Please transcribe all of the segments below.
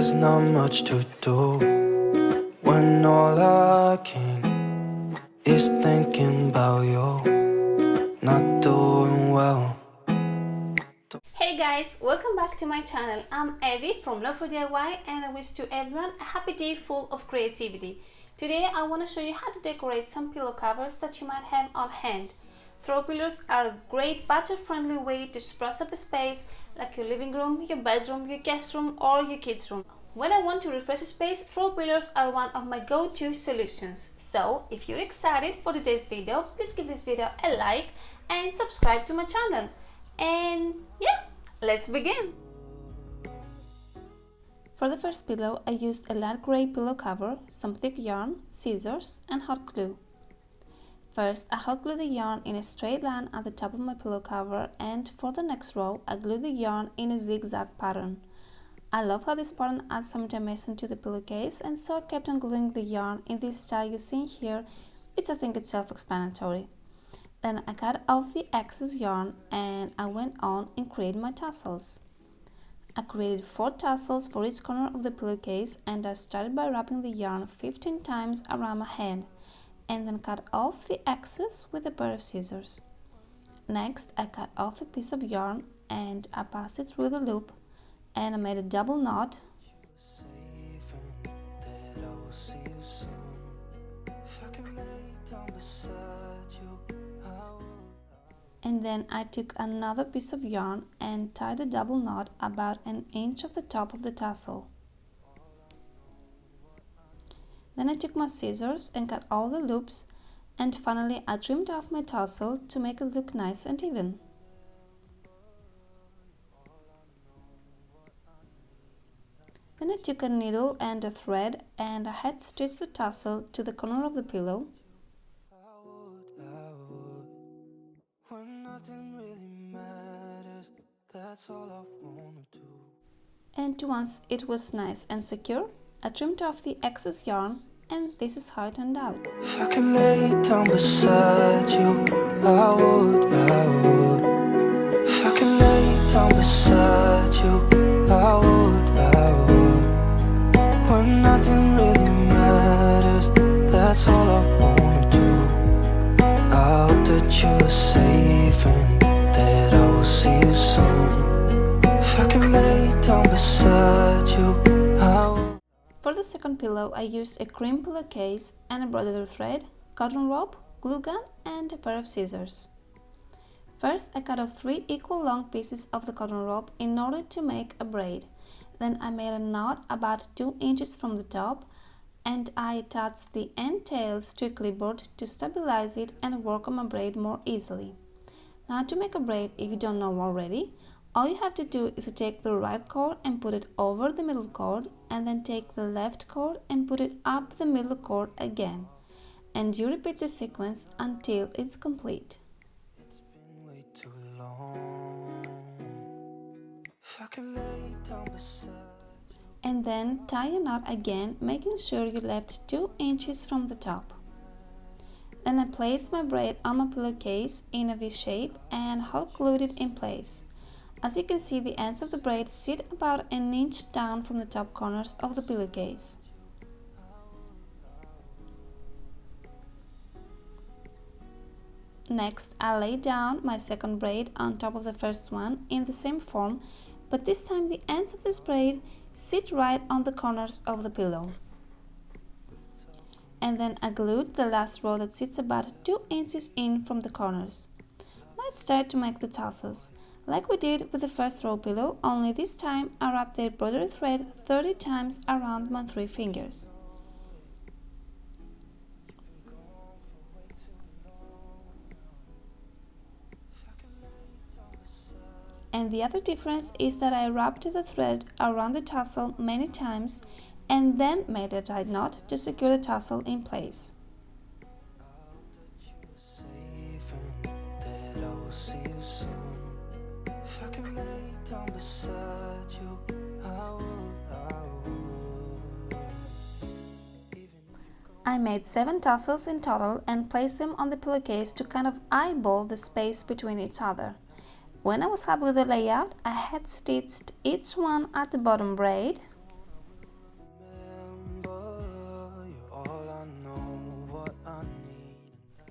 there's not much to do when all I can is thinking about you not doing well. Hey guys, welcome back to my channel. I'm Evie from LoveForDIY and I wish to everyone a happy day full of creativity. Today I want to show you how to decorate some pillow covers that you might have on hand. Throw pillows are a great budget-friendly way to spruce up a space like your living room, your bedroom, your guest room or your kids' room. When I want to refresh a space, throw pillows are one of my go-to solutions. So if you're excited for today's video, please give this video a like and subscribe to my channel. And yeah, let's begin! For the first pillow, I used a light grey pillow cover, some thick yarn, scissors and hot glue. First, I hot glue the yarn in a straight line at the top of my pillow cover, and for the next row, I glue the yarn in a zigzag pattern. I love how this pattern adds some dimension to the pillowcase, and so I kept on gluing the yarn in this style you see here, which I think is self-explanatory. Then I cut off the excess yarn and I went on and created my tassels. I created 4 tassels for each corner of the pillowcase, and I started by wrapping the yarn 15 times around my hand and then cut off the excess with a pair of scissors. Next, I cut off a piece of yarn and I passed it through the loop and I made a double knot. And then I took another piece of yarn and tied a double knot about an inch of the top of the tassel. Then I took my scissors and cut all the loops, and finally I trimmed off my tassel to make it look nice and even. Then I took a needle and a thread and I had stitched the tassel to the corner of the pillow. And once it was nice and secure, I trimmed off the excess yarn, and this is how it turned out. If I could lay down beside you, I would. If I could lay down beside you, I would. When nothing really matters, that's all I wanna do. I hope that you're safe and that I will see you soon. If I could lay down beside you, I would. For the second pillow, I used a cream pillowcase and a embroidery thread, cotton rope, glue gun and a pair of scissors. First, I cut off 3 equal long pieces of the cotton rope in order to make a braid. Then I made a knot about 2 inches from the top, and I attached the end tails to a clipboard to stabilize it and work on my braid more easily. Now to make a braid, if you don't know already, all you have to do is to take the right cord and put it over the middle cord, and then take the left cord and put it up the middle cord again. And you repeat the sequence until it's complete. It's been way too long. If I could lay down beside. And then tie a knot again, making sure you left 2 inches from the top. Then I placed my braid on my pillowcase in a V shape and hot glued it in place. As you can see, the ends of the braid sit about an inch down from the top corners of the pillowcase. Next, I lay down my second braid on top of the first one in the same form, but this time the ends of this braid sit right on the corners of the pillow. And then I glued the last row that sits about 2 inches in from the corners. Now it's time to make the tassels. Like we did with the first row pillow, only this time I wrapped the embroidery thread 30 times around my 3 fingers. And the other difference is that I wrapped the thread around the tassel many times and then made a tight knot to secure the tassel in place. I made 7 tassels in total and placed them on the pillowcase to kind of eyeball the space between each other. When I was happy with the layout, I had stitched each one at the bottom braid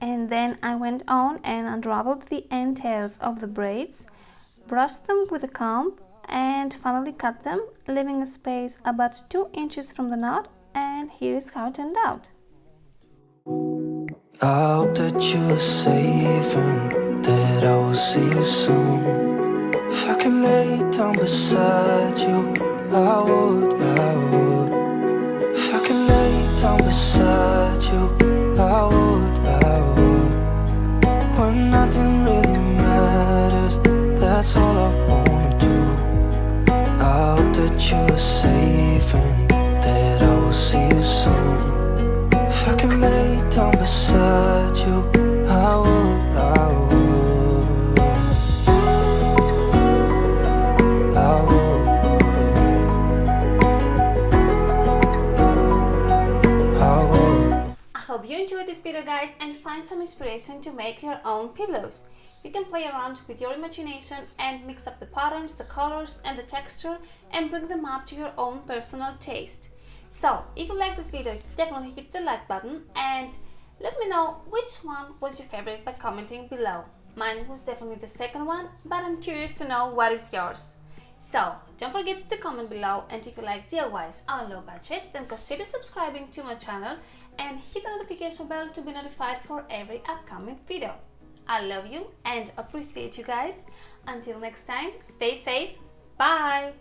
And then I went on and unraveled the end tails of the braids, brushed them with a comb, and finally cut them, leaving a space about 2 inches from the knot, and here is how it turned out. I hope that you are safe and that I will see you soon. If I could lay down beside you, I would, I would. If I could lay down beside you, I would, I would. When nothing really matters, that's all I wanna do. I hope that you are safe and that I will see you soon. If I could lay down beside you, I would, I would, I would, I would. I hope you enjoyed this video, guys, and find some inspiration to make your own pillows. You can play around with your imagination and mix up the patterns, the colors and the texture and bring them up to your own personal taste. So, if you like this video, definitely hit the like button and let me know which one was your favorite by commenting below. Mine was definitely the second one, but I'm curious to know what is yours. So, don't forget to comment below, and if you like DIYs on a low budget, then consider subscribing to my channel and hit the notification bell to be notified for every upcoming video. I love you and appreciate you guys. Until next time, stay safe. Bye!